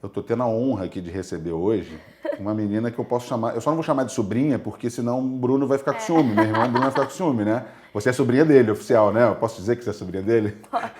Eu tô tendo a honra aqui de receber hoje uma menina que eu posso chamar... Eu só não vou chamar de sobrinha, porque senão o Bruno vai ficar com ciúme. Meu irmão Bruno vai ficar com ciúme, né? Você é sobrinha dele, oficial, né? Eu posso dizer que você é sobrinha dele? Pode.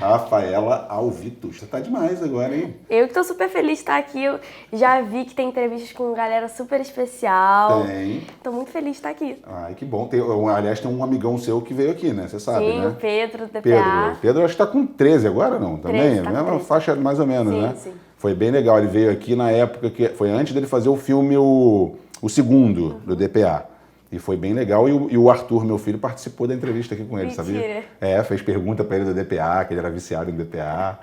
Rafaela Alvitus. Você tá demais agora, hein? Eu que tô super feliz de estar aqui. Eu já vi que tem entrevistas com galera super especial. Tem. Tô muito feliz de estar aqui. Ai, que bom. Aliás, tem um amigão seu que veio aqui, né? Você sabe, Sim, né? o Pedro, do DPA. Pedro acho que tá com 13 agora, não? Também? 13, tá com Mesma 13. faixa mais ou menos, Sim, né? sim. Foi bem legal. Ele veio aqui na época que... Foi antes dele fazer o filme, o segundo, do DPA. E foi bem legal. E o Arthur, meu filho, participou da entrevista aqui com ele, Mentira. sabia? É, fez pergunta pra ele do DPA, que ele era viciado em DPA.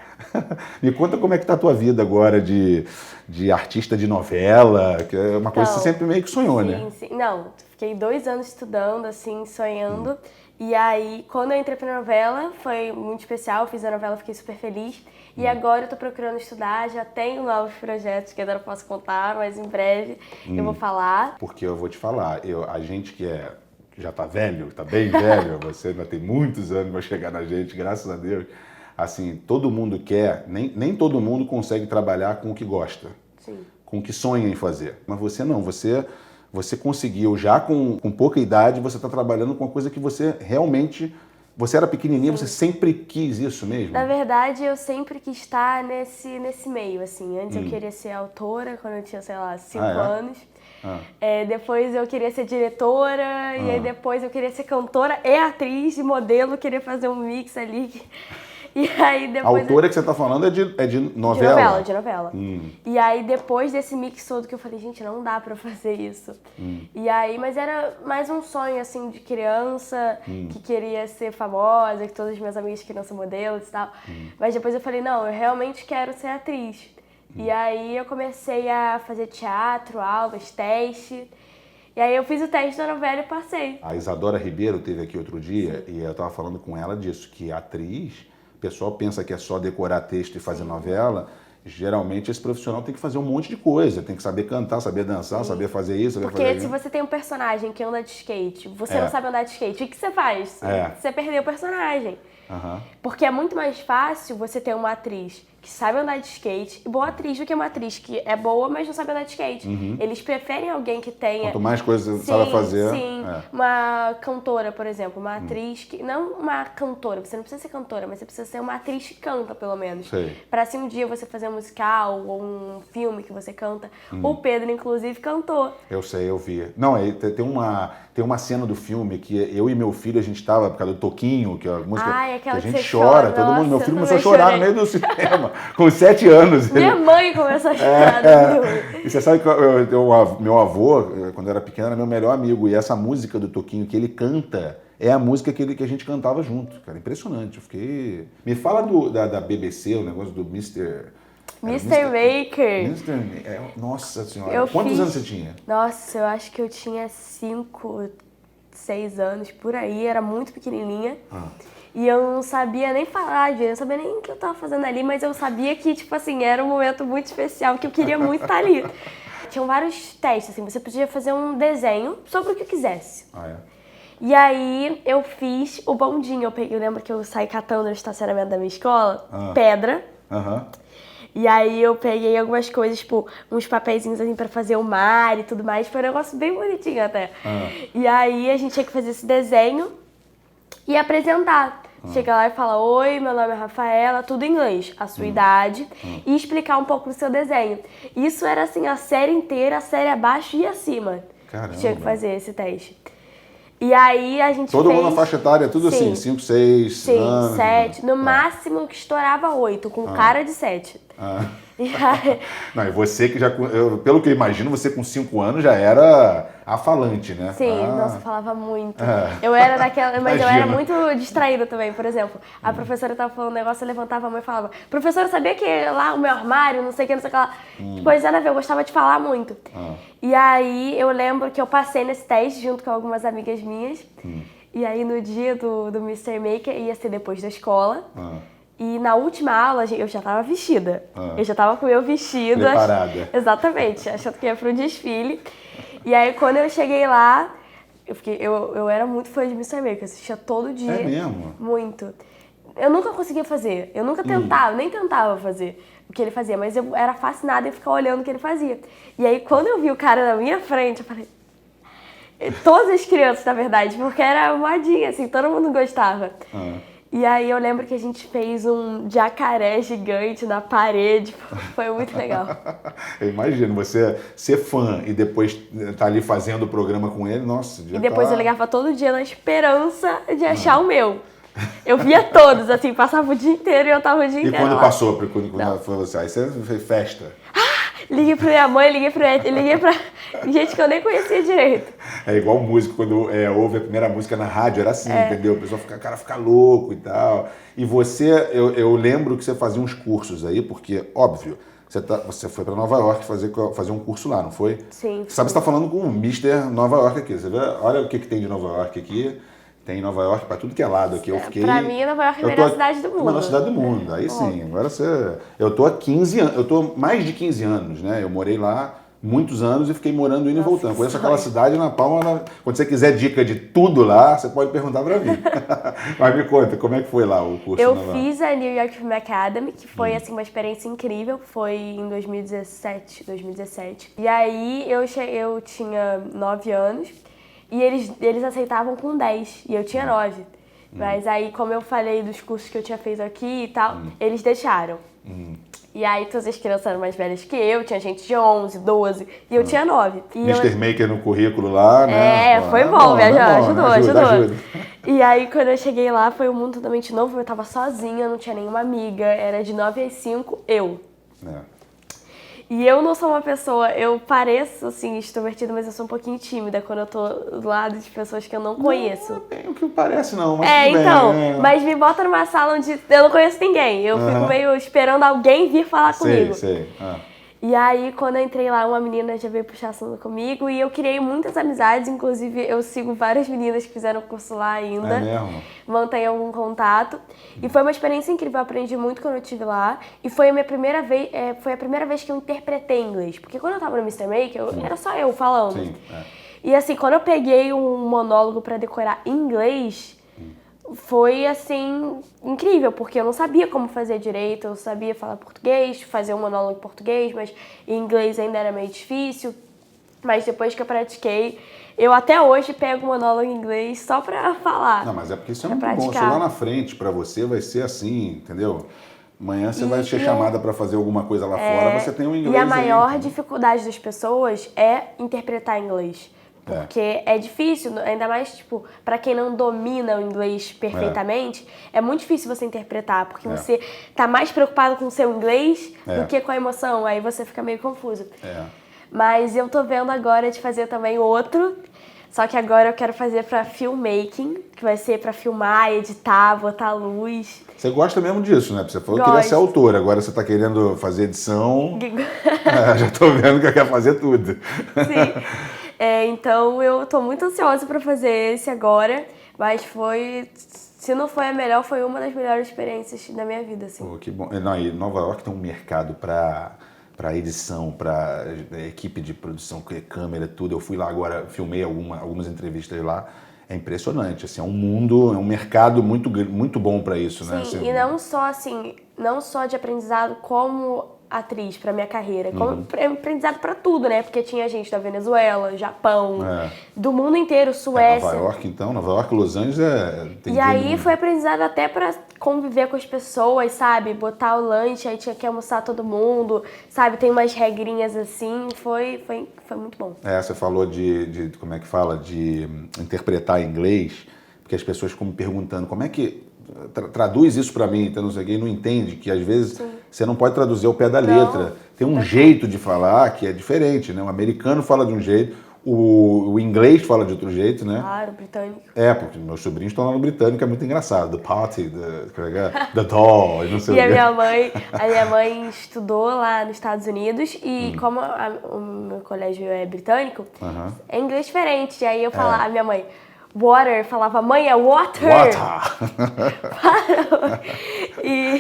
Me conta como é que tá a tua vida agora de artista de novela, que é uma coisa que você sempre meio que sonhou, né? Sim. Não, fiquei 2 anos estudando, assim, sonhando. E aí, quando eu entrei pra novela, foi muito especial. Fiz a novela, fiquei super feliz. E agora eu tô procurando estudar, já tenho novos projetos que ainda não posso contar, mas em breve eu vou falar. Porque eu vou te falar, a gente que já tá velho, tá bem velho, você ainda tem muitos anos pra chegar na gente, graças a Deus. Assim, todo mundo quer, nem todo mundo consegue trabalhar com o que gosta, Sim. com o que sonha em fazer. Mas você não, você conseguiu, já com pouca idade, você tá trabalhando com uma coisa que você realmente... Você era pequenininha, você sempre quis isso mesmo? Na verdade, eu sempre quis estar nesse meio, assim. Antes eu queria ser autora, quando eu tinha, sei lá, 5 anos. Depois eu queria ser diretora, e aí depois eu queria ser cantora e atriz, e modelo, queria fazer um mix ali. E aí depois... A autora que você tá falando é de novela? De novela. E aí depois desse mix todo que eu falei, gente, não dá pra fazer isso. E aí, mas era mais um sonho, assim, de criança, que queria ser famosa, que todas as minhas amigas queriam ser modelos e tal. Mas depois eu falei, não, eu realmente quero ser atriz. E aí eu comecei a fazer teatro, aulas, teste. E aí eu fiz o teste da novela e passei. A Isadora Ribeiro teve aqui outro dia e eu tava falando com ela disso, que a atriz... O pessoal pensa que é só decorar texto e fazer novela. Geralmente esse profissional tem que fazer um monte de coisa. Tem que saber cantar, saber dançar, saber fazer isso, saber fazer Porque se aquilo. você tem um personagem que anda de skate, você não sabe andar de skate, o que você faz? Você perdeu o personagem. Porque é muito mais fácil você ter uma atriz que sabe andar de skate, e boa atriz do que uma atriz que é boa, mas não sabe andar de skate. Eles preferem alguém que tenha... Quanto mais coisas você sabe fazer... Sim, uma cantora, por exemplo, uma atriz que... Não uma cantora, você não precisa ser cantora, mas você precisa ser uma atriz que canta, pelo menos. Sei. Pra assim um dia você fazer um musical ou um filme que você canta. O Pedro, inclusive, cantou. Eu sei, eu vi. Não, tem uma cena do filme que eu e meu filho, a gente tava, por causa do Toquinho, que é a música que a gente chora. Todo mundo, meu filho começou a chorar no meio do cinema, com 7 anos. Minha mãe começou a chorar no filme. E você sabe que meu avô, quando eu era pequeno, era meu melhor amigo. E essa música do Toquinho que ele canta é a música que a gente cantava junto, cara. Impressionante. Eu fiquei... Me fala da BBC, o negócio do Mr. Maker. Nossa senhora. Quantos anos você tinha? Nossa, eu acho que eu tinha 5, 6 anos, por aí. Era muito pequenininha. E eu não sabia nem falar, eu não sabia nem o que eu tava fazendo ali, mas eu sabia que, tipo assim, era um momento muito especial, que eu queria muito estar ali. Tinham vários testes, assim, você podia fazer um desenho sobre o que quisesse. E aí eu fiz o bondinho, eu lembro que eu saí catando no estacionamento da minha escola, pedra. E aí eu peguei algumas coisas, tipo, uns papeizinhos assim pra fazer o mar e tudo mais, foi um negócio bem bonitinho até. E aí a gente tinha que fazer esse desenho e apresentar. Chega lá e fala, oi, meu nome é Rafaela, tudo em inglês, a sua idade, e explicar um pouco do seu desenho. Isso era assim, a série inteira, a série abaixo e acima. Caramba. Tinha que fazer esse teste. E aí a gente Todo fez... mundo na faixa etária, tudo assim, 5, 6 anos. Sim, 7. No máximo que estourava 8, com cara de 7. E aí... Não, e você que já, pelo que eu imagino, você com 5 anos já era afalante, né? Sim, nossa, eu falava muito. Eu era daquela, mas eu era muito distraída também, por exemplo. A professora tava falando um negócio, eu levantava a mão e falava, professora, sabia que lá o meu armário, não sei o que, não sei o que lá. Depois nada a ver, eu gostava de falar muito. E aí eu lembro que eu passei nesse teste junto com algumas amigas minhas. E aí no dia do Mr. Maker, ia ser depois da escola. E na última aula, eu já tava vestida. Eu já tava com o meu vestido. Preparada. Exatamente, achando que ia pro desfile. E aí, quando eu cheguei lá, Eu era muito fã de Mr. Maker, eu assistia todo dia. É mesmo? Muito. Eu nunca conseguia fazer, eu nunca tentava, nem tentava fazer o que ele fazia, mas eu era fascinada em ficar olhando o que ele fazia. E aí, quando eu vi o cara na minha frente, eu falei... Todas as crianças, na verdade, porque era modinha, assim, todo mundo gostava. E aí eu lembro que a gente fez um jacaré gigante na parede, foi muito legal. Eu imagino, você ser fã e depois tá ali fazendo o programa com ele, nossa... E depois eu ligava todo dia na esperança de achar o meu. Eu via todos, assim, passava o dia inteiro e eu tava o dia inteiro E quando lá. passou, quando foi você? Aí você fez festa? Liguei pra minha mãe, liguei pra gente que eu nem conhecia direito. É igual músico, quando ouve a primeira música na rádio, era assim, entendeu? O pessoal fica louco e tal. E você, eu lembro que você fazia uns cursos aí, porque, óbvio, você foi pra Nova York fazer um curso lá, não foi? Sim. Sabe, você tá falando com o Mr. Nova York aqui. Você vê, olha o que tem de Nova York aqui. Tem Nova York pra tudo que é lado aqui. Eu fiquei... Pra mim, Nova York é a melhor cidade do mundo. A melhor cidade do mundo. Aí sim, agora você... Eu tô há 15 anos, eu tô mais de 15 anos, né? Eu morei lá muitos anos e fiquei morando indo e voltando. Conheço aquela cidade na palma. Quando você quiser dica de tudo lá, você pode perguntar pra mim. Mas me conta, como é que foi lá o curso? Eu fiz a New York Film Academy, que foi assim, uma experiência incrível. Foi em 2017. E aí eu tinha 9 anos. E eles aceitavam com 10, e eu tinha 9. Mas aí, como eu falei dos cursos que eu tinha feito aqui e tal, eles deixaram. E aí, todas as crianças eram mais velhas que eu, tinha gente de 11, 12, e eu tinha 9. E Mr. Maker no currículo lá, né? Foi bom, me ajudou. Ajuda. E aí, quando eu cheguei lá, foi um mundo totalmente novo, eu tava sozinha, não tinha nenhuma amiga, era de 9 às 5, eu. E eu não sou uma pessoa, eu pareço, assim, extrovertida, mas eu sou um pouquinho tímida quando eu tô do lado de pessoas que eu não conheço. Não é o que parece, não, mas mas me bota numa sala onde eu não conheço ninguém. Eu fico meio esperando alguém vir falar comigo. Sei. E aí, quando eu entrei lá, uma menina já veio puxar assunto comigo e eu criei muitas amizades, inclusive eu sigo várias meninas que fizeram curso lá ainda. É mesmo? Mantenho algum contato. E foi uma experiência incrível, eu aprendi muito quando eu estive lá. E foi a primeira vez que eu interpretei inglês. Porque quando eu tava no Mr. Maker, era só eu falando. Sim, E assim, quando eu peguei um monólogo pra decorar em inglês, foi, assim, incrível, porque eu não sabia como fazer direito, eu sabia falar português, fazer um monólogo em português, mas em inglês ainda era meio difícil. Mas depois que eu pratiquei, eu até hoje pego um monólogo em inglês só pra falar. Não, mas é porque isso é muito bom. Se lá na frente pra você vai ser assim, entendeu? Amanhã você vai ser chamada pra fazer alguma coisa lá fora, você tem um inglês. E a maior dificuldade das pessoas é interpretar inglês. Porque é difícil, ainda mais, tipo, pra quem não domina o inglês perfeitamente, é muito difícil você interpretar, porque você tá mais preocupado com o seu inglês do que com a emoção, aí você fica meio confuso. Mas eu tô vendo agora de fazer também outro, só que agora eu quero fazer pra filmmaking, que vai ser pra filmar, editar, botar luz. Você gosta mesmo disso, né? Você falou que queria ser autora, agora você tá querendo fazer edição. Já tô vendo que quer fazer tudo. Sim. Então eu tô muito ansiosa pra fazer esse agora, mas se não foi a melhor, foi uma das melhores experiências da minha vida, assim. Pô, que bom. Não, e Nova York tem um mercado pra edição, pra equipe de produção, câmera, tudo. Eu fui lá agora, filmei algumas entrevistas lá. É impressionante, assim, é um mundo, é um mercado muito bom pra isso, né? Sim, e não só de aprendizado como atriz pra minha carreira, como aprendizado pra tudo, né? Porque tinha gente da Venezuela, Japão, do mundo inteiro, Suécia. Nova York, Los Angeles tem E aí foi aprendizado até pra conviver com as pessoas, sabe? Botar o lanche, aí tinha que almoçar todo mundo, sabe? Tem umas regrinhas assim, foi muito bom. Você falou de como é que fala? De interpretar em inglês, porque as pessoas ficam me perguntando como é que traduz isso pra mim, então não sei o que, e não entende que às vezes você não pode traduzir ao pé da letra. Tem um jeito de falar que é diferente, né? O americano fala de um jeito, o inglês fala de outro jeito, né? Claro, britânico. Porque meus sobrinhos estão lá no britânico, é muito engraçado. The party, the doll, não sei o que. E a minha mãe estudou lá nos Estados Unidos e como o meu colégio é britânico, é inglês diferente. E aí eu falava, a minha mãe... Water, falava, mãe, é water!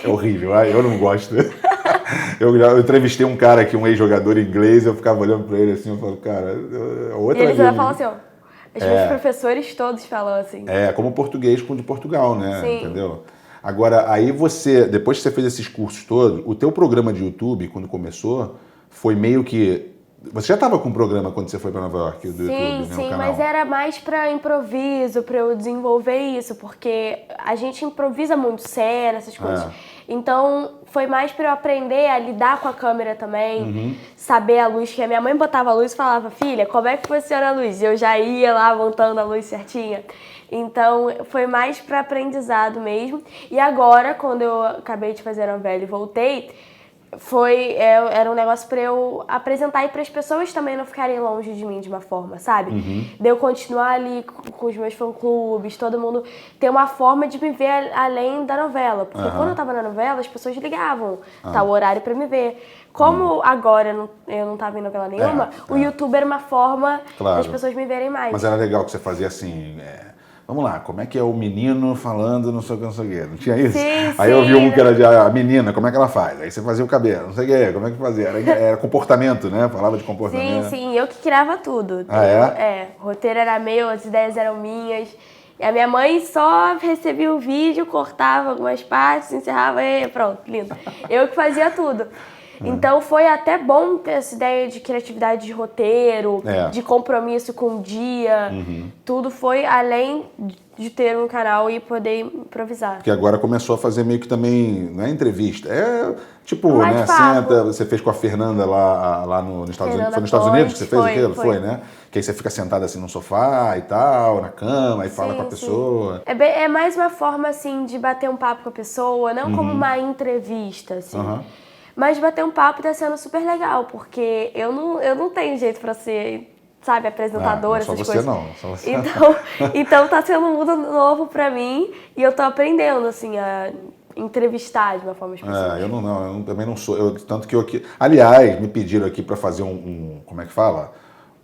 É horrível, eu não gosto. Eu entrevistei um cara aqui, um ex-jogador inglês, eu ficava olhando pra ele assim, eu falo, cara, outra e ele vai falar assim, ó, Os meus professores todos falam assim. É, como o português com o de Portugal, né? Sim. Entendeu? Agora, aí você, depois que você fez esses cursos todos, o teu programa de YouTube, quando começou, foi meio que... Você já estava com um programa quando você foi para Nova York, do YouTube, né? Sim, O canal. mas era mais para improviso, para eu desenvolver isso, porque a gente improvisa muito cena, essas coisas. Então, foi mais para eu aprender a lidar com a câmera também, saber a luz, que a minha mãe botava a luz e falava, filha, como é que funciona a luz? E eu já ia lá montando a luz certinha. Então, foi mais para aprendizado mesmo. E agora, quando eu acabei de fazer a novela e voltei, era um negócio pra eu apresentar e para as pessoas também não ficarem longe de mim de uma forma, sabe? De eu continuar ali com os meus fã-clubes, todo mundo ter uma forma de me ver além da novela. Porque quando eu tava na novela, as pessoas ligavam tal horário pra me ver. Como agora eu não tava em novela nenhuma, o YouTube era uma forma das pessoas me verem mais. Mas era legal que você fazia assim... Vamos lá, como é que é o menino falando não sei o que, não sei o que? Não tinha isso? Sim, Aí eu vi um que era de a menina, como é que ela faz? Aí você fazia o cabelo, não sei o que, como é que fazia? Era comportamento, né? Falava de comportamento. Sim, eu que criava tudo. Ah, é? O roteiro era meu, as ideias eram minhas. E a minha mãe só recebia o vídeo, cortava algumas partes, encerrava e pronto, lindo. Eu que fazia tudo. Então foi até bom ter essa ideia de criatividade de roteiro, de compromisso com o dia. Tudo foi além de ter um canal e poder improvisar. Porque agora começou a fazer meio que também, não é entrevista, é tipo, Mais né, papo. senta, você fez com a Fernanda lá nos Estados Unidos. Foi nos Estados Unidos que você fez aquilo? Foi, né? Que aí você fica sentada assim no sofá e tal, na cama, e fala com a pessoa. É mais uma forma, assim, de bater um papo com a pessoa, não como uma entrevista, assim. Mas bater um papo tá sendo super legal, porque eu não tenho jeito pra ser, sabe, apresentadora, não, essas só coisas. Só você não. Então tá sendo um mundo novo pra mim e eu tô aprendendo, assim, a entrevistar de uma forma específica. Eu também não sou. Tanto que eu aqui. Aliás, me pediram aqui pra fazer como é que fala?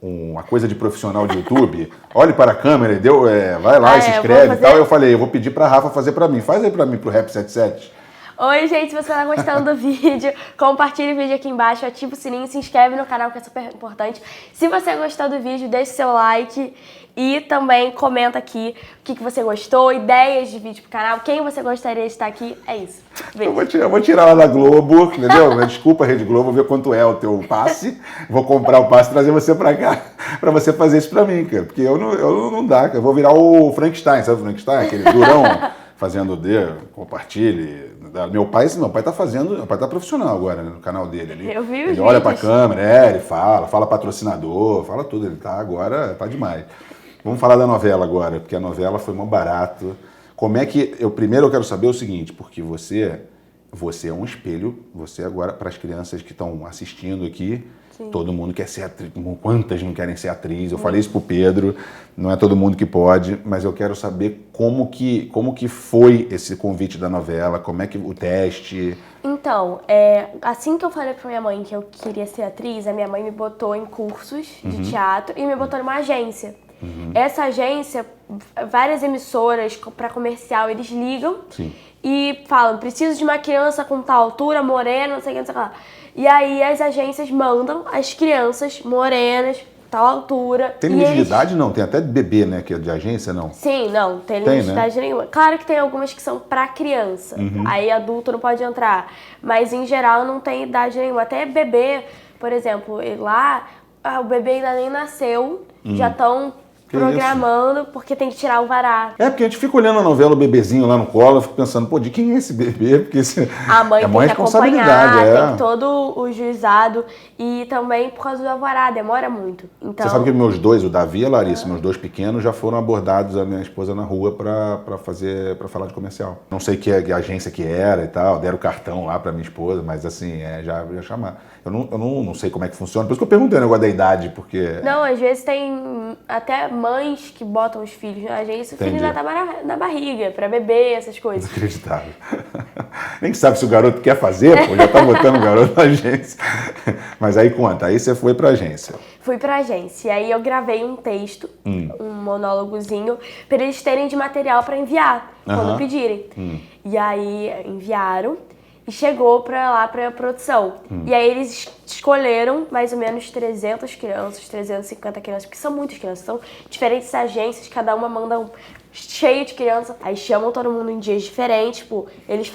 Uma coisa de profissional de YouTube. Olhe para a câmera e vai lá e se inscreve e tal. Eu falei, eu vou pedir pra Rafa fazer pra mim. Faz aí pra mim pro Rap 77. Oi, gente, se você tá gostando do vídeo, compartilha o vídeo aqui embaixo, ativa o sininho, se inscreve no canal, que é super importante. Se você gostou do vídeo, deixe seu like e também comenta aqui o que você gostou, ideias de vídeo pro canal, quem você gostaria de estar aqui. É isso. Eu vou tirar lá da Globo, entendeu? Desculpa, Rede Globo, vou ver quanto é o teu passe, vou comprar o passe e trazer você pra cá, pra você fazer isso pra mim, cara. Porque eu não dá, cara. Eu vou virar o Frankenstein, sabe o Frankenstein? Aquele durão fazendo compartilhe. Meu pai tá fazendo, meu pai tá profissional agora, né, no canal dele ali. Eu vi os Ele olha pra vídeos. câmera, ele fala patrocinador, fala tudo, ele tá agora, tá demais. Vamos falar da novela agora, porque a novela foi mó barato. Como é que, primeiro eu quero saber o seguinte, porque você é um espelho, você agora, para as crianças que estão assistindo aqui, todo mundo quer ser atriz, quantas não querem ser atriz? Eu falei isso pro Pedro, não é todo mundo que pode, mas eu quero saber como que foi esse convite da novela, como é que o teste... Então, assim que eu falei pra minha mãe que eu queria ser atriz, a minha mãe me botou em cursos de teatro e me botou numa agência. Essa agência, várias emissoras para comercial, eles ligam e falam, preciso de uma criança com tal altura, morena, não sei o que, não sei o que lá. E aí as agências mandam as crianças morenas, tal altura. Tem limite de idade? Não, tem até bebê, né, que é de agência, não? Sim, não, tem limite de idade nenhuma. Claro que tem algumas que são pra criança, aí adulto não pode entrar, mas em geral não tem idade nenhuma. Até bebê, por exemplo, lá o bebê ainda nem nasceu, já estão programando, porque tem que tirar o vará. Porque a gente fica olhando a novela, o bebezinho lá no colo, eu fico pensando, pô, de quem é esse bebê? Porque a mãe tem que acompanhar, tem todo o juizado e também por causa do alvará, demora muito. Então... Você sabe que meus dois, o Davi e a Larissa, meus dois pequenos, já foram abordados a minha esposa na rua pra falar de comercial. Não sei que agência que era e tal, deram o cartão lá pra minha esposa, mas assim, já chamar. Eu não sei como é que funciona, por isso que eu perguntei o negócio da idade, porque... Não, às vezes tem até mães que botam os filhos na agência, o filho ainda tá na barriga, pra beber, essas coisas. Inacreditável. Nem sabe se o garoto quer fazer, pô, já tá botando o garoto na agência. Mas aí conta, aí você foi pra agência. Fui pra agência, e aí eu gravei um texto, um monólogozinho, pra eles terem de material pra enviar, quando pedirem. E aí enviaram, e chegou lá pra produção. E aí eles escolheram mais ou menos 300 crianças, 350 crianças, porque são muitas crianças, são diferentes agências, cada uma manda cheio de criança. Aí chamam todo mundo em dias diferentes, tipo, eles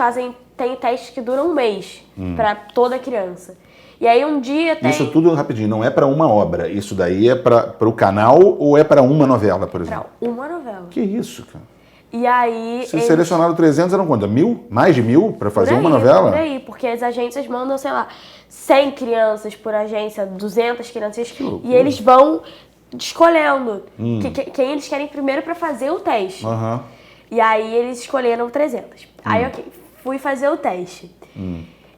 tem testes que duram um mês pra toda criança. E aí um dia tem... Isso tudo, rapidinho, não é pra uma obra, isso daí é para o canal ou é pra uma novela, por exemplo? Pra uma novela. Que isso, cara? E aí... Se selecionaram 300, eram quanto? 1.000? Mais de 1.000 pra fazer uma novela? Por aí, porque as agências mandam, sei lá, 100 crianças por agência, 200 crianças, e eles vão escolhendo quem eles querem primeiro pra fazer o teste. E aí eles escolheram 300. Aí, ok, fui fazer o teste.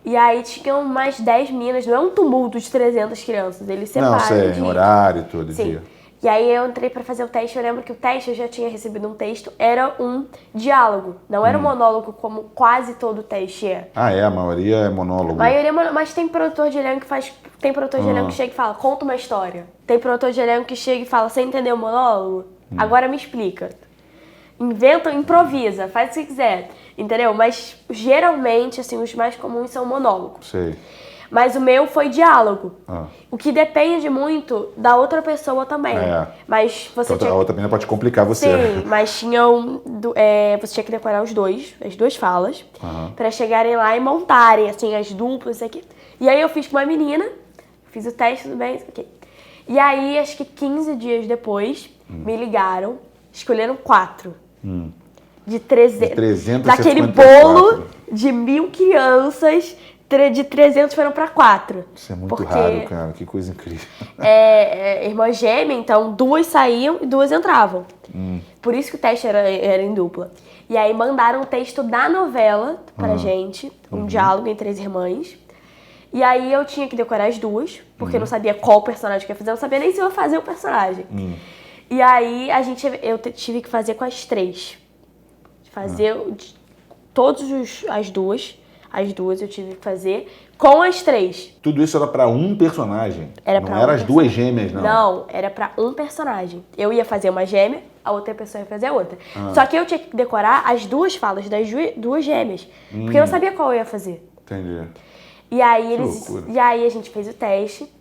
E aí tinham mais 10 meninas, não é um tumulto de 300 crianças, eles separam. Não, sei, horário, todo dia. E aí eu entrei pra fazer o teste, eu lembro que o teste, eu já tinha recebido um texto, era um diálogo, não era um monólogo como quase todo teste é. Ah, a maioria é monólogo. A maioria é monólogo, mas tem produtor de elenco que faz, tem produtor de elenco que chega e fala, conta uma história. Tem produtor de elenco que chega e fala, você entendeu o monólogo? Agora me explica. Inventa, improvisa, faz o que quiser, entendeu? Mas geralmente, assim, os mais comuns são monólogos. Sei. Mas o meu foi diálogo. O que depende muito da outra pessoa também. Mas você então, a outra menina pode complicar você. Sim, mas você tinha que decorar as duas falas, pra chegarem lá e montarem, assim, as duplas, isso aqui. E aí eu fiz com uma menina, fiz o teste, tudo bem, isso aqui. E aí, acho que 15 dias depois, me ligaram, escolheram 4. De 300. Daquele bolo de 1.000 crianças, de 300 foram pra 4. Isso é muito raro, cara. Que coisa incrível. Irmã gêmea, então 2 saíam e 2 entravam. Por isso que o teste era em dupla. E aí mandaram o texto da novela pra gente, um diálogo entre as irmãs. E aí eu tinha que decorar as 2, porque eu não sabia qual personagem que eu ia fazer, eu não sabia nem se eu ia fazer o personagem. E aí eu tive que fazer com as 3. Fazer as duas eu tive que fazer com as 3. Tudo isso era pra um personagem? Não era as 2 gêmeas, não? Não, era pra um personagem. Eu ia fazer uma gêmea, a outra pessoa ia fazer a outra. Só que eu tinha que decorar as 2 falas das 2 gêmeas, porque eu não sabia qual eu ia fazer. Entendi. E aí a gente fez o teste,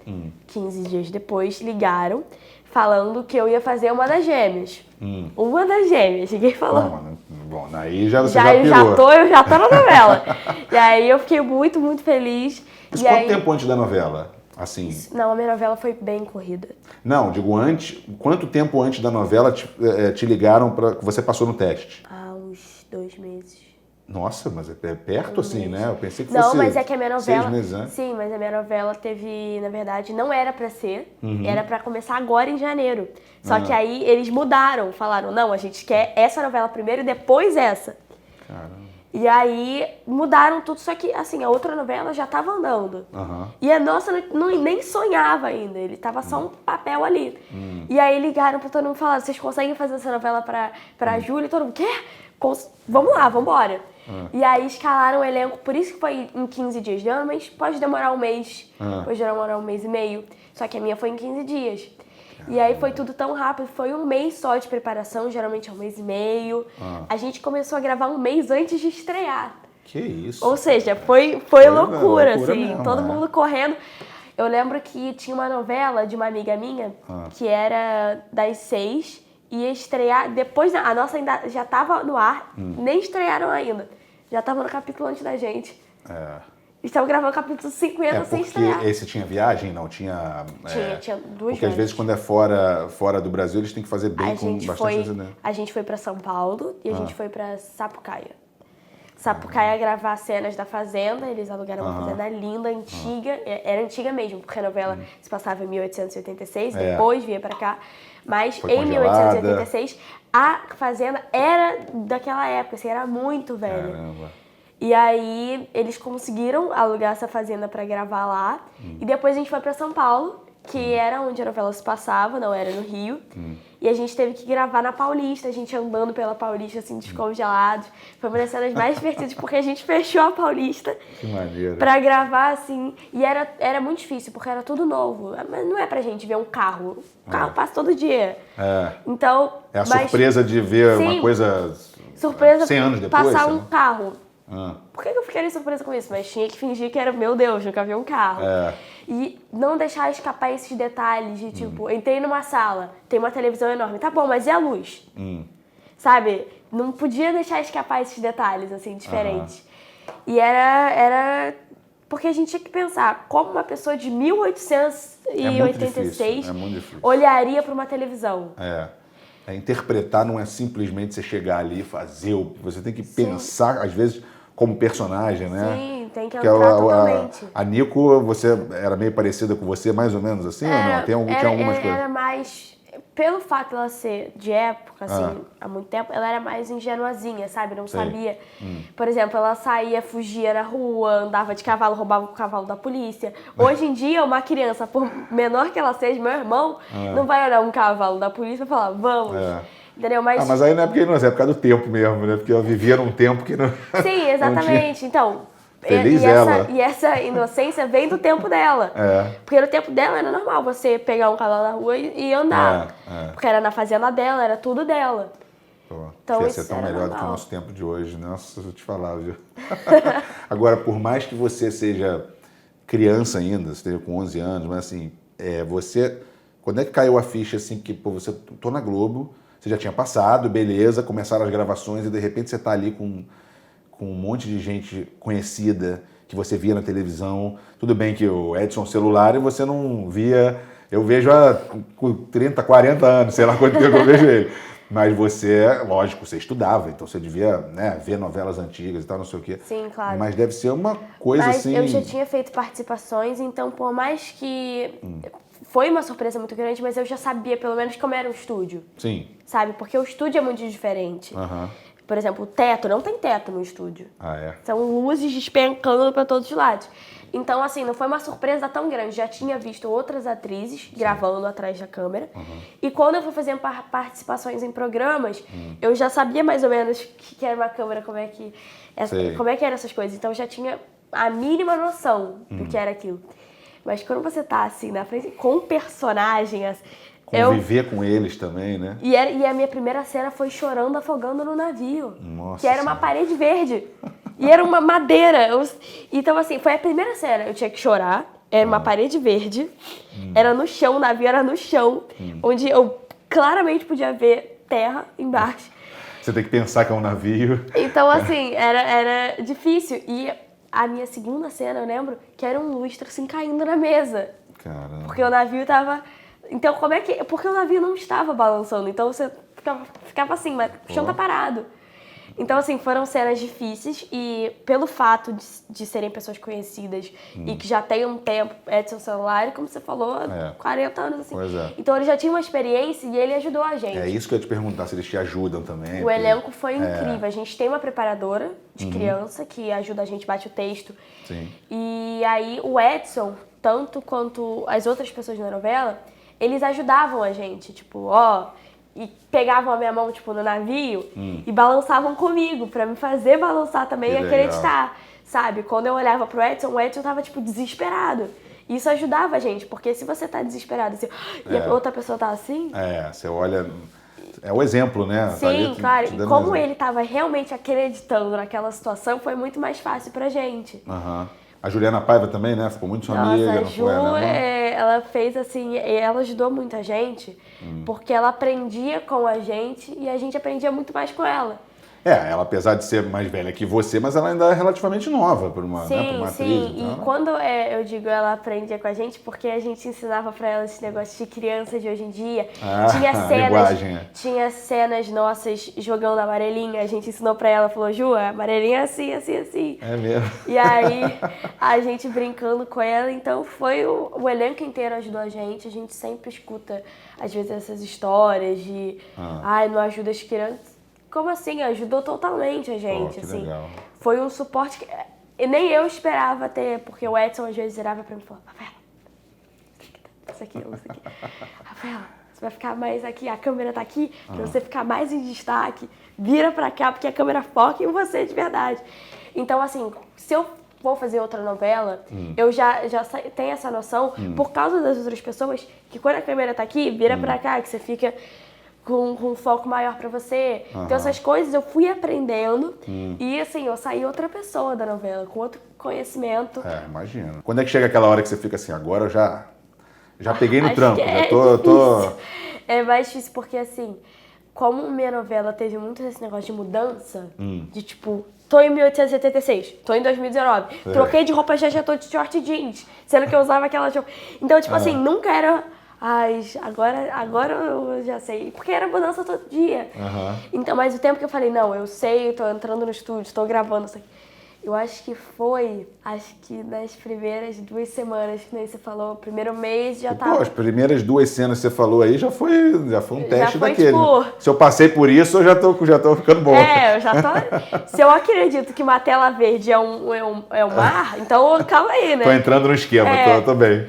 15 dias depois, ligaram, falando que eu ia fazer uma das gêmeas. Uma das gêmeas, ninguém falou. Bom, aí você já pirou. Eu já tô na novela. E aí eu fiquei muito, muito feliz. Isso quanto tempo antes da novela? Assim? Não, a minha novela foi bem corrida. Não, digo antes. Quanto tempo antes da novela te ligaram para que você passou no teste? Uns 2 meses. Nossa, mas é perto assim, né? Eu pensei que fosse Não, mas é que a minha novela... 6 meses antes. Sim, mas a minha novela teve, na verdade, não era pra ser. Era pra começar agora em janeiro. Só que aí eles mudaram, falaram, não, a gente quer essa novela primeiro e depois essa. Caramba. E aí mudaram tudo, só que assim, a outra novela já tava andando. E a nossa nem sonhava ainda, ele tava só um papel ali. E aí ligaram pra todo mundo e falaram, vocês conseguem fazer essa novela pra Júlia? E todo mundo, quê? Vamos lá, vambora. E aí escalaram o elenco, por isso que foi em 15 dias. Mas pode demorar um mês, pode demorar um mês e meio. Só que a minha foi em 15 dias. E aí foi tudo tão rápido, foi um mês só de preparação, geralmente é um mês e meio. A gente começou a gravar um mês antes de estrear. Que isso? Ou seja, foi loucura, assim, mesmo, todo mundo correndo. Eu lembro que tinha uma novela de uma amiga minha, que era das 6, ia estrear, depois a nossa ainda já tava no ar, nem estrearam ainda. Já tava no capítulo antes da gente. Estavam gravando o capítulo 50 sem estrear. Porque esse tinha viagem? Não, tinha... Tinha 2 Porque viagens. às vezes quando é fora do Brasil, eles têm que fazer bem com bastante antecedência. A gente foi pra São Paulo e a gente foi pra Sapucaia. Sapucaia gravar cenas da fazenda, eles alugaram uma fazenda linda, antiga, era antiga mesmo, porque a novela se passava em 1886, depois vinha pra cá. Mas Foi em congelada. 1886, a fazenda era daquela época, assim, era muito velha. Caramba. E aí eles conseguiram alugar essa fazenda pra gravar lá. E depois a gente foi pra São Paulo, que era onde a novela se passava, não era no Rio. E a gente teve que gravar na Paulista, a gente andando pela Paulista, assim, descongelados. Foi uma das cenas mais divertidas, porque a gente fechou a Paulista. Que maneiro. Pra gravar, assim. E era muito difícil, porque era tudo novo. Mas não é pra gente ver um carro. O carro passa todo dia. Então... É a surpresa de ver uma coisa surpresa 100 anos depois. Passar um carro Por que eu ficaria surpresa com isso? Mas tinha que fingir que era, meu Deus, nunca vi um carro. E não deixar escapar esses detalhes de tipo, entrei numa sala, tem uma televisão enorme, tá bom, mas e a luz? Sabe? Não podia deixar escapar esses detalhes, assim, diferentes. E era porque a gente tinha que pensar como uma pessoa de 1886 olharia para uma televisão. Interpretar não é simplesmente você chegar ali e fazer. Você tem que pensar, às vezes, como personagem, né? Sim, tem que entrar totalmente. A Nico, você era meio parecida com você, mais ou menos assim, ou não? Tinha algumas coisas? Era mais... Pelo fato dela ser de época, assim, há muito tempo, ela era mais ingenuazinha, sabe? Não sabia. Por exemplo, ela saía, fugia na rua, andava de cavalo, roubava o cavalo da polícia. Hoje em dia, uma criança, por menor que ela seja, meu irmão, não vai olhar um cavalo da polícia e falar, vamos. Entendeu? Mas aí não é porque não, é por causa do tempo mesmo, né? Porque ela vivia num tempo que não... Sim, exatamente. Então... Feliz ela. E essa inocência vem do tempo dela. Porque no tempo dela era normal você pegar um cavalo na rua e andar. Porque era na fazenda dela, era tudo dela. Então, ia ser tão melhor do que o nosso tempo de hoje. Nossa, eu te falar, viu? Agora, por mais que você seja criança ainda, você esteja com 11 anos, mas assim, você... Quando é que caiu a ficha, assim, que pô, você... Tô na Globo, você já tinha passado, beleza, começaram as gravações e de repente você tá ali com um monte de gente conhecida que você via na televisão. Tudo bem que o Edson celular e você não via... Eu vejo há 30, 40 anos, sei lá quanto tempo eu vejo ele. Mas você, lógico, você estudava, então você devia, né, ver novelas antigas e tal, não sei o quê. Sim, claro. Mas deve ser uma coisa assim... eu já tinha feito participações, então por mais que... Foi uma surpresa muito grande, mas eu já sabia pelo menos como era o estúdio. Sim. Sabe? Porque o estúdio é muito diferente. Por exemplo, o teto, não tem teto no estúdio. São luzes despencando para todos os lados. Então, assim, não foi uma surpresa tão grande. Já tinha visto outras atrizes gravando atrás da câmera. E quando eu fui fazendo participações em programas, eu já sabia mais ou menos o que era uma câmera, como é que eram essas coisas. Então, eu já tinha a mínima noção do que era aquilo. Mas quando você tá, assim, na frente, com um personagem... Conviver com eles também, né? E a minha primeira cena foi chorando, afogando no navio. Nossa que era uma parede verde. E era uma madeira. Então, assim, foi a primeira cena. Eu tinha que chorar. Era uma parede verde. Era no chão, o navio era no chão. Onde eu claramente podia ver terra embaixo. Você tem que pensar que é um navio. Então, assim, era difícil. E a minha segunda cena, eu lembro, que era um lustre, assim, caindo na mesa. Caramba. Porque o navio tava... Então, como é que... Porque o navio não estava balançando, então você ficava assim, mas o chão tá parado. Então, assim, foram cenas difíceis e pelo fato de serem pessoas conhecidas e que já tem um tempo, Edson celular, como você falou, 40 anos, assim. Pois é. Então, ele já tinha uma experiência e ele ajudou a gente. É isso que eu ia te perguntar, se eles te ajudam também. O elenco foi incrível. A gente tem uma preparadora de criança que ajuda a gente, bate o texto. Sim. E aí, o Edson, tanto quanto as outras pessoas na novela... Eles ajudavam a gente, tipo, e pegavam a minha mão, tipo, no navio e balançavam comigo, pra me fazer balançar também e acreditar, sabe? Quando eu olhava pro Edson, o Edson tava, tipo, desesperado. E isso ajudava a gente, porque se você tá desesperado assim, e a outra pessoa tá assim... Você olha... É o exemplo, né? Sim, claro. E como ele tava realmente acreditando naquela situação, foi muito mais fácil pra gente. A Juliana Paiva também, né? Ficou muito sua amiga. Nossa, a Ju, ela fez assim, ela ajudou muita gente, porque ela aprendia com a gente e a gente aprendia muito mais com ela. Ela apesar de ser mais velha que você, mas ela ainda é relativamente nova para uma, sim, né, pra uma atriz. Sim, então, e quando eu digo ela aprendia com a gente, porque a gente ensinava para ela esse negócio de criança de hoje em dia. Tinha cenas nossas jogando amarelinha, a gente ensinou para ela, falou, Ju, a amarelinha é assim, assim, assim. É mesmo. E aí, a gente brincando com ela, então foi o elenco inteiro ajudou a gente sempre escuta, às vezes, essas histórias de, não ajuda as crianças. Como assim? Ajudou totalmente a gente, que assim. Legal. Foi um suporte que nem eu esperava ter, porque o Edson às vezes virava pra mim e falava, Rafaela, isso aqui. Rafaela, você vai ficar mais aqui, a câmera tá aqui, pra você ficar mais em destaque, vira pra cá, porque a câmera foca em você de verdade. Então, assim, se eu vou fazer outra novela, eu já tenho essa noção, por causa das outras pessoas, que quando a câmera tá aqui, vira pra cá, que você fica... com um foco maior pra você. Então essas coisas eu fui aprendendo e assim, eu saí outra pessoa da novela, com outro conhecimento. Imagina. Quando é que chega aquela hora que você fica assim, agora eu já peguei no Acho tranco, que já tô... É mais difícil porque assim, como minha novela teve muito esse negócio de mudança, de tipo, tô em 1876, tô em 2019, troquei de roupa, já tô de short jeans, sendo que eu usava aquela roupa. Então, tipo assim, nunca era... Ai, agora eu já sei. Porque era mudança todo dia. Então, mas o tempo que eu falei, não, eu sei, tô entrando no estúdio, tô gravando isso aqui. Eu acho que nas primeiras 2 semanas, que nem você falou, primeiro mês já tava... Pô, as primeiras 2 cenas que você falou aí já foi um teste foi, daquele. tipo... Se eu passei por isso, eu já tô ficando bom. Eu já tô... Se eu acredito que uma tela verde é um mar, então calma aí, né? Tô entrando no esquema, tô bem.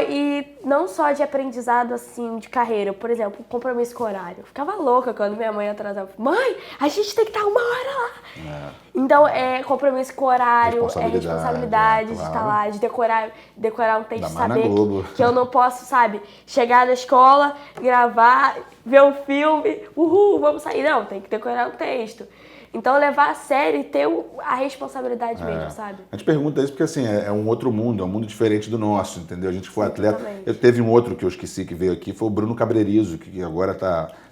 E não só de aprendizado, assim, de carreira. Por exemplo, compromisso com horário. Eu ficava louca quando minha mãe atrasava. Mãe, a gente tem que estar 1 hora lá. Então, compromisso com horário, responsabilidade de estar lá, de decorar um texto, saber que eu não posso, sabe, chegar na escola, gravar, ver um filme, vamos sair. Não, tem que decorar um texto. Então, levar a sério e ter a responsabilidade mesmo, sabe? A gente pergunta isso porque, assim, é um outro mundo, é um mundo diferente do nosso, entendeu? A gente foi atleta... Teve um outro que eu esqueci que veio aqui, foi o Bruno Cabrerizo, que agora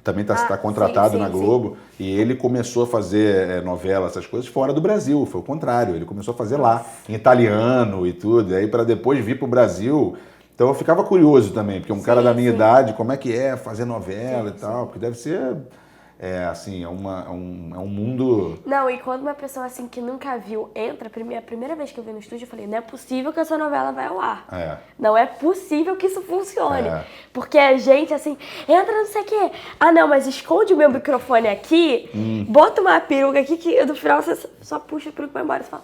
também tá contratado na Globo. Sim. E ele começou a fazer novela, essas coisas, fora do Brasil. Foi o contrário, ele começou a fazer lá, em italiano e tudo. E aí, para depois vir pro Brasil... Então, eu ficava curioso também, porque cara da minha idade, como é que é fazer novela e tal? Porque deve ser... assim, é um mundo... Não, e quando uma pessoa assim que nunca viu entra, a primeira vez que eu vi no estúdio, eu falei, não é possível que essa novela vai ao ar. Não é possível que isso funcione. Porque a gente, assim, entra não sei o quê. Ah, não, mas esconde o meu microfone aqui, bota uma peruca aqui, que no final você só puxa a peruca e vai embora. Você fala,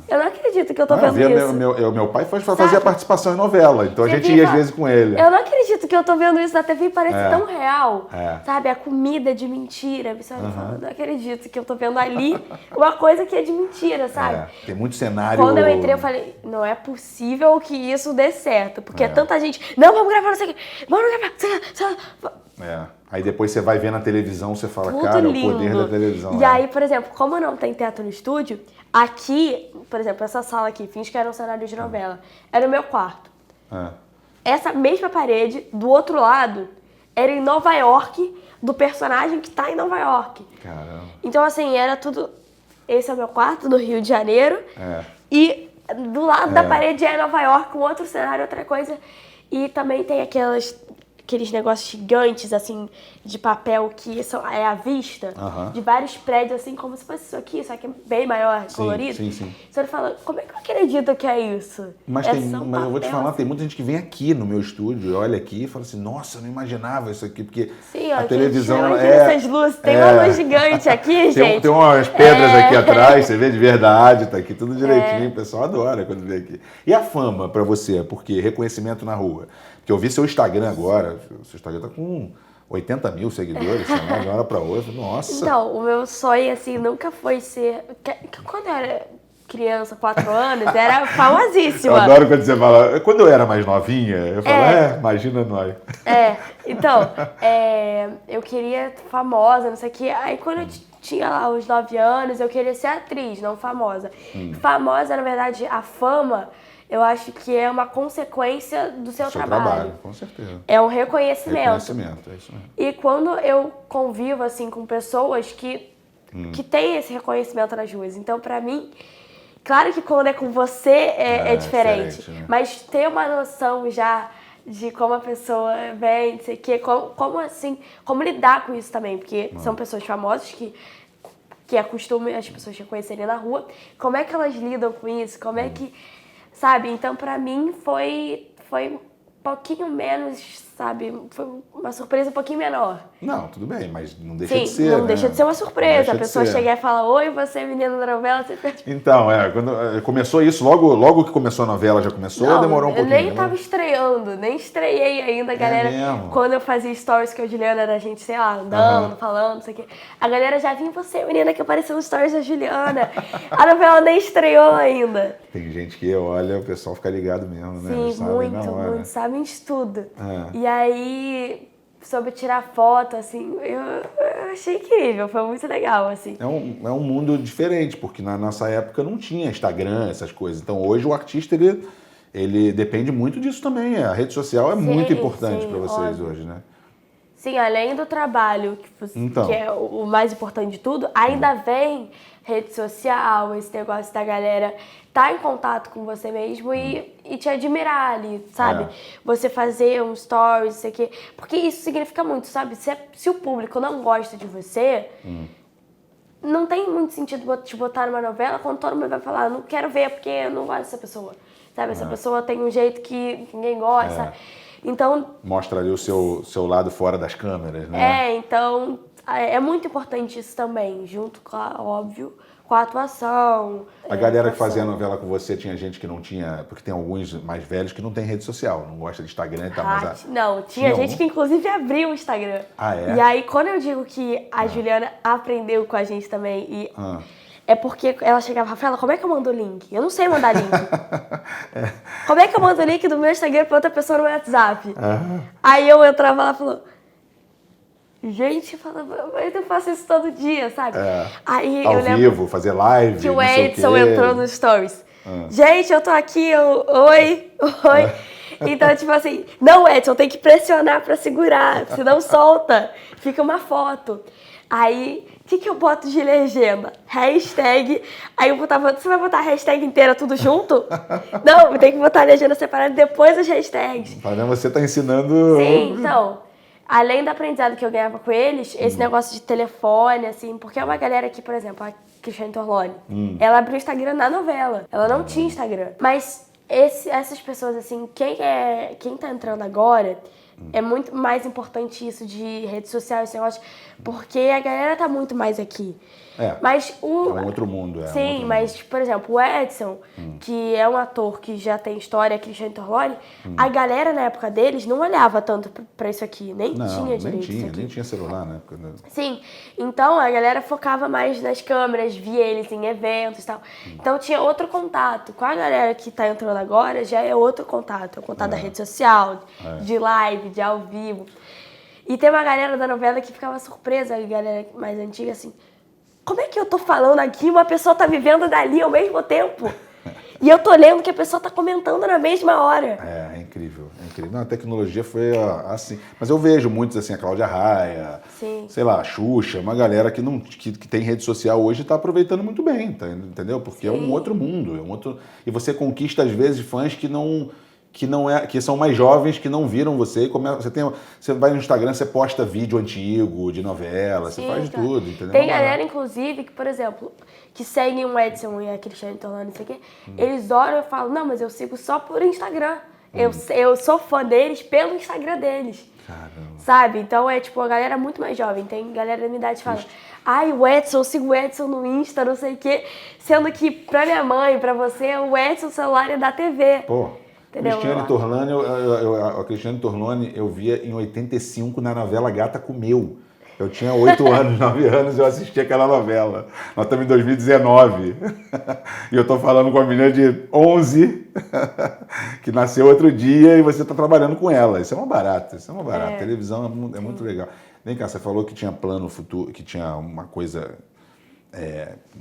eu não acredito que eu tô vendo isso. Meu pai fazia participação em novela, então a gente ia às vezes com ele. Eu não acredito que eu tô vendo isso na TV e parece tão real. Sabe, a comida de mentira. Você fala, eu não acredito que eu tô vendo ali uma coisa que é de mentira, sabe? Tem muito cenário... Quando eu entrei, eu falei, não é possível que isso dê certo, porque é tanta gente, não, vamos gravar, não sei o quê, vamos gravar, Aí depois você vai ver na televisão, você fala, tudo cara, lindo. O poder da televisão. E aí, por exemplo, como não tem teto no estúdio, aqui, por exemplo, essa sala aqui, finge que era um cenário de novela, era o meu quarto. Essa mesma parede, do outro lado, era em Nova York, do personagem que tá em Nova York. Caramba. Então, assim, era tudo... Esse é o meu quarto, no Rio de Janeiro. E do lado da parede é Nova York, um outro cenário, outra coisa. E também tem aqueles negócios gigantes, assim, de papel que é à vista, de vários prédios, assim, como se fosse isso aqui, só que é bem maior, colorido. Sim. Você fala, como é que eu acredito que é isso? Mas eu vou te falar, tem muita gente que vem aqui no meu estúdio, olha aqui e fala assim, nossa, eu não imaginava isso aqui, porque a televisão essas luzes, tem uma luz gigante aqui, gente. Tem umas pedras aqui atrás, você vê de verdade, tá aqui tudo direitinho, o pessoal adora quando vê aqui. E a fama pra você, porque reconhecimento na rua? Porque eu vi seu Instagram agora, seu Instagram tá com 80 mil seguidores, de uma hora pra outra, nossa. Então, o meu sonho, assim, nunca foi ser... Quando eu era criança, 4 anos, era famosíssima. Eu adoro quando você fala... Quando eu era mais novinha, eu falo, imagina nós. Então, eu queria famosa, não sei o quê. Aí, quando eu tinha lá os 9 anos, eu queria ser atriz, não famosa. Famosa, na verdade, a fama... Eu acho que é uma consequência do seu trabalho. Com certeza. É um reconhecimento. Reconhecimento, é isso mesmo. E quando eu convivo, assim, com pessoas que têm esse reconhecimento nas ruas. Então, pra mim, claro que quando é com você é diferente. Né? Mas ter uma noção já de como a pessoa vem, não sei o quê, como lidar com isso também. Porque são pessoas famosas que é costume as pessoas te conhecerem na rua. Como é que elas lidam com isso? Como é que... Sabe? Então, pra mim, foi um pouquinho menos, sabe? Foi uma surpresa um pouquinho menor. Não, tudo bem, mas não deixa de ser, não deixa de ser uma surpresa. A pessoa chegar e falar, oi, você é menina da novela, você... Então, quando começou isso, logo que começou a novela, já começou ou demorou um pouquinho? Eu nem tava estreando, nem estreiei ainda, galera. Quando eu fazia stories com a Juliana, era a gente, sei lá, andando, falando, não sei o quê. A galera já vinha, você, menina, que apareceu nos stories da Juliana. A novela nem estreou ainda. Tem gente que olha, o pessoal fica ligado mesmo, né? Sim, muito, sabem de tudo. E aí, sobre tirar foto, assim, eu achei incrível, foi muito legal, assim. É um mundo diferente, porque na nossa época não tinha Instagram, essas coisas. Então hoje o artista, ele depende muito disso também. A rede social é muito importante para vocês óbvio. hoje, né? Sim, além do trabalho, que é o mais importante de tudo, ainda vem rede social, esse negócio da galera estar em contato com você mesmo e te admirar ali, sabe? Você fazer um stories, isso aqui. Porque isso significa muito, sabe? Se o público não gosta de você, não tem muito sentido te botar numa novela quando todo mundo vai falar, não quero ver porque eu não gosto dessa pessoa. Sabe? Essa pessoa tem um jeito que ninguém gosta, sabe? Então... Mostra ali o seu lado fora das câmeras, né? Então é muito importante isso também, junto, óbvio, com a atuação. A galera que fazia novela com você tinha gente que não tinha, porque tem alguns mais velhos que não tem rede social, não gosta de Instagram e tal, mas... Não, tinha gente que inclusive abriu o Instagram. Ah, é? E aí, quando eu digo que a Juliana aprendeu com a gente também, é porque ela chegava, Rafaela, como é que eu mando o link? Eu não sei mandar link. Como é que eu mando o link do meu Instagram pra outra pessoa no WhatsApp? Aí eu entrava lá e falou, gente, mas eu faço isso todo dia, sabe? Aí Ao eu lembro vivo, fazer live, que o não sei Edson quê. entrou nos stories. Gente, eu tô aqui, oi. Então, tipo assim, não, Edson, tem que pressionar pra segurar, senão solta, fica uma foto. Aí, o que eu boto de legenda? Hashtag. Aí eu botava, você vai botar a hashtag inteira tudo junto? Não, tem que botar a legenda separada depois as hashtags. Mas você tá ensinando... Sim, então, além do aprendizado que eu ganhava com eles, esse negócio de telefone, assim, porque é uma galera que, por exemplo, a Cristiane Torlone, ela abriu o Instagram na novela, ela não tinha Instagram. Mas essas pessoas, assim, quem tá entrando agora, é muito mais importante isso de rede social, esse negócio, porque a galera tá muito mais aqui. Mas é um outro mundo. Sim, mas, por exemplo, o Edson, que é um ator que já tem história, a Cristiane Torlone, a galera na época deles não olhava tanto pra isso aqui, nem tinha direito isso aqui. Nem tinha celular na época. Né? Sim, então a galera focava mais nas câmeras, via eles em eventos e tal. Então tinha outro contato. Com a galera que tá entrando agora, já é outro contato. É o contato da rede social, de live, de ao vivo. E tem uma galera da novela que ficava surpresa, a galera mais antiga, assim... Como é que eu tô falando aqui e uma pessoa tá vivendo dali ao mesmo tempo? E eu tô lendo que a pessoa tá comentando na mesma hora. É incrível, é incrível. Não, a tecnologia foi assim. Mas eu vejo muitos assim, a Cláudia Raia, sei lá, a Xuxa, uma galera que tem rede social hoje e tá aproveitando muito bem, entendeu? Porque é um outro mundo, e você conquista às vezes fãs que são mais jovens, que não viram você. E você vai no Instagram, você posta vídeo antigo, de novela, você faz tudo, entendeu? Tem galera, inclusive, que, por exemplo, que seguem o Edson e a Cristiane Torlone, não sei o quê, eles olham e falam, não, mas eu sigo só por Instagram. Eu sou fã deles pelo Instagram deles. Caramba. Sabe? Então é tipo, a galera muito mais jovem. Tem galera da minha idade que fala, ai, o Edson, eu sigo o Edson no Insta, não sei o quê. Sendo que pra minha mãe, pra você, o Edson celular é da TV. Pô. Entendeu? Cristiane Torlone, a Cristiane Torlone eu via em 85 na novela Gata Comeu. Eu tinha 8 anos, 9 anos e eu assisti aquela novela. Nós estamos em 2019. E eu estou falando com uma menina de 11 que nasceu outro dia e você está trabalhando com ela. Isso é uma barata, Televisão é muito legal. Vem cá, você falou que tinha plano futuro, que tinha uma coisa...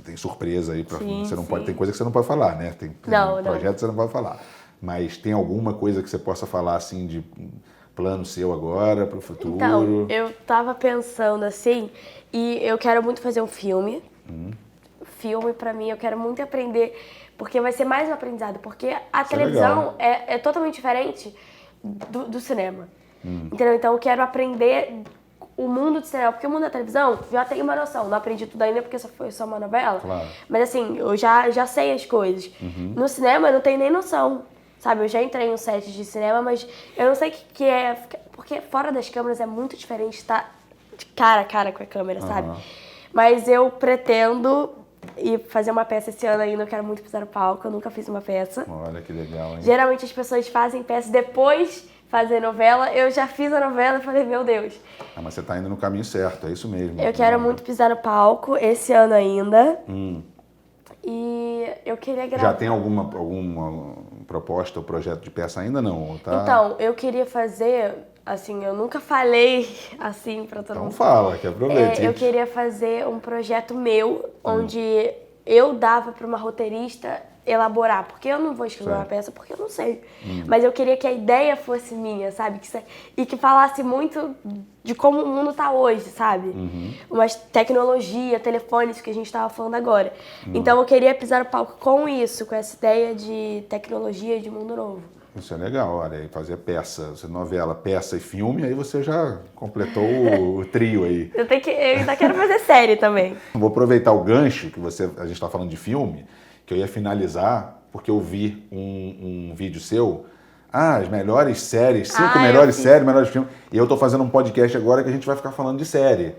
tem surpresa aí. Você não pode, tem coisa que você não pode falar, né? Tem projeto que você não pode falar. Mas tem alguma coisa que você possa falar, assim, de plano seu agora, para o futuro? Então, eu tava pensando, assim, e eu quero muito fazer um filme. Filme, pra mim, eu quero muito aprender, porque vai ser mais um aprendizado. Porque a televisão é totalmente diferente do cinema. Entendeu? Então, eu quero aprender o mundo do cinema. Porque o mundo da televisão, já tenho uma noção. Não aprendi tudo ainda, porque foi só uma novela. Claro. Mas, assim, eu já sei as coisas. No cinema, eu não tenho nem noção. Sabe, eu já entrei em um set de cinema, mas eu não sei o que é... Porque fora das câmeras é muito diferente estar de cara a cara com a câmera, sabe? Mas eu pretendo ir fazer uma peça esse ano ainda, eu quero muito pisar no palco, eu nunca fiz uma peça. Olha que legal, hein? Geralmente as pessoas fazem peça depois fazer novela, eu já fiz a novela e falei, meu Deus. Mas você tá indo no caminho certo, é isso mesmo. Eu quero muito pisar no palco esse ano ainda. E eu queria gravar. Já tem alguma proposta ou projeto de peça ainda não? Tá? Então, eu queria fazer Assim, eu nunca falei assim pra todo Então mundo. fala, que aproveite. Eu queria fazer um projeto meu, onde eu dava pra uma roteirista elaborar, porque eu não vou escrever uma peça, porque eu não sei. Mas eu queria que a ideia fosse minha, sabe? E que falasse muito de como o mundo tá hoje, sabe? Uma tecnologia, telefones, que a gente tava falando agora. Então eu queria pisar no palco com isso, com essa ideia de tecnologia, de mundo novo. Isso é legal, olha, aí fazer peça, novela, peça e filme, aí você já completou o trio aí. Eu ainda quero fazer série também. Vou aproveitar o gancho que a gente está falando de filme, que eu ia finalizar, porque eu vi um vídeo seu, as melhores séries, 5 melhores séries, melhores filmes, e eu tô fazendo um podcast agora que a gente vai ficar falando de série.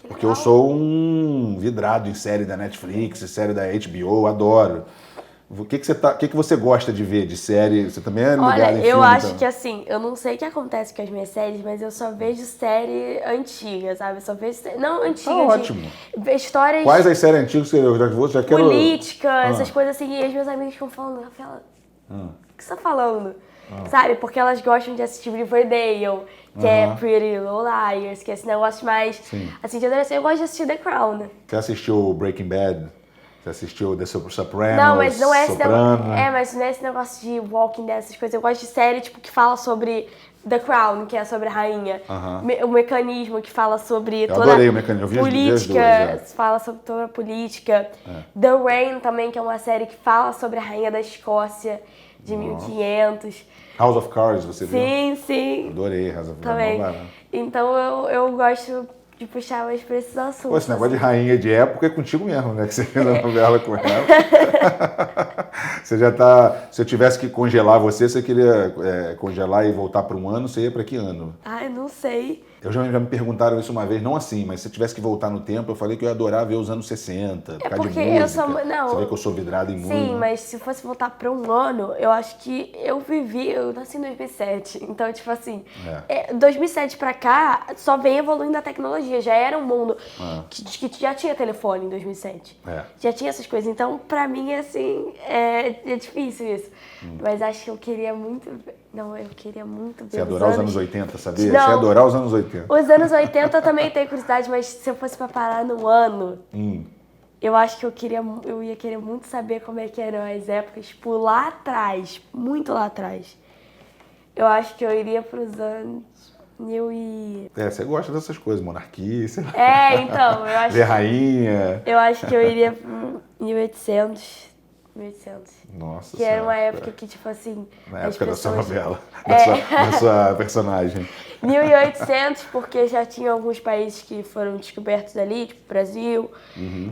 Porque eu sou um vidrado em série da Netflix, série da HBO, adoro. O que você gosta de ver de série? Você também é ligado em filme? Eu acho então? que assim, eu não sei o que acontece com as minhas séries, mas eu só vejo série antiga, sabe? Eu só vejo não antiga, Tá ótimo. Histórias. Quais as séries antigas que eu já quero... Política, essas coisas assim, e as minhas amigas ficam falando, Rafaela, o que você tá falando? Sabe? Porque elas gostam de assistir Riverdale, que é Pretty Little Liars, que é esse negócio mais assim, de adolescente. Eu gosto de assistir The Crown, né? Você assistiu Breaking Bad? Você assistiu The Sopranos? Não, mas não é esse Soprano? negócio. Mas não é esse negócio de Walking Dead, essas coisas. Eu gosto de série, tipo, que fala sobre The Crown, que é sobre a rainha. O mecanismo, que fala sobre Eu toda adorei o mecanismo. Eu vi política, fala sobre toda a política. The Rain também, que é uma série que fala sobre a rainha da Escócia, de 1500. House of Cards, você viu? Sim. Adorei House of Cards. Também. Então eu gosto de puxar mais pra esses assuntos. Pô, esse negócio de rainha de época é contigo mesmo, né? Que você fez a novela com ela. Você já tá... Se eu tivesse que congelar você queria congelar e voltar para um ano, você ia para que ano? Eu não sei. Já me perguntaram isso uma vez, não assim, mas se eu tivesse que voltar no tempo, eu falei que eu ia adorar ver os anos 60, por causa de música. Eu sou... Não, você vê que eu sou vidrado em música. Sim, mas se fosse voltar para um ano, eu acho que eu nasci em 2007, então, tipo assim, 2007 pra cá, só vem evoluindo a tecnologia, já era um mundo que já tinha telefone em 2007, já tinha essas coisas, então, pra mim, assim, é difícil isso, mas acho que eu queria muito... Não, eu queria muito ver Você ia adorar os anos 80, sabia? Não, você ia adorar os anos 80. Os anos 80 eu também tenho curiosidade, mas se eu fosse pra parar no ano, eu acho que eu ia querer muito saber como é que eram as épocas, tipo, lá atrás, muito lá atrás. Eu acho que eu iria pros anos 1000 e... Você gosta dessas coisas, monarquia, sei lá. Então, eu acho... Ver rainha. Eu acho que eu iria pro 1800. Nossa Que era uma época que, tipo assim... Na época da sua pessoas... novela, da sua personagem. 1800, porque já tinha alguns países que foram descobertos ali, tipo Brasil.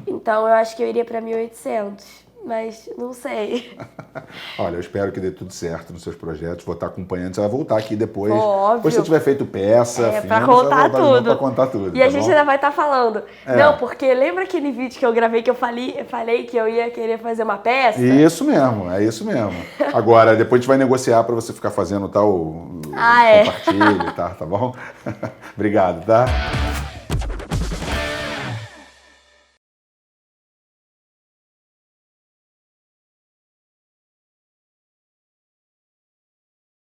Então eu acho que eu iria pra 1800. Mas não sei. Olha, eu espero que dê tudo certo nos seus projetos. Vou estar acompanhando. Você vai voltar aqui depois. Óbvio. Depois que você tiver feito peça, filme, pra contar tudo. Pra contar tudo. E a gente ainda vai estar falando. Não, porque lembra aquele vídeo que eu gravei que eu falei que eu ia querer fazer uma peça? Isso mesmo, é isso mesmo. Agora, depois a gente vai negociar para você ficar fazendo tal compartilho, tá bom? Obrigado, tá?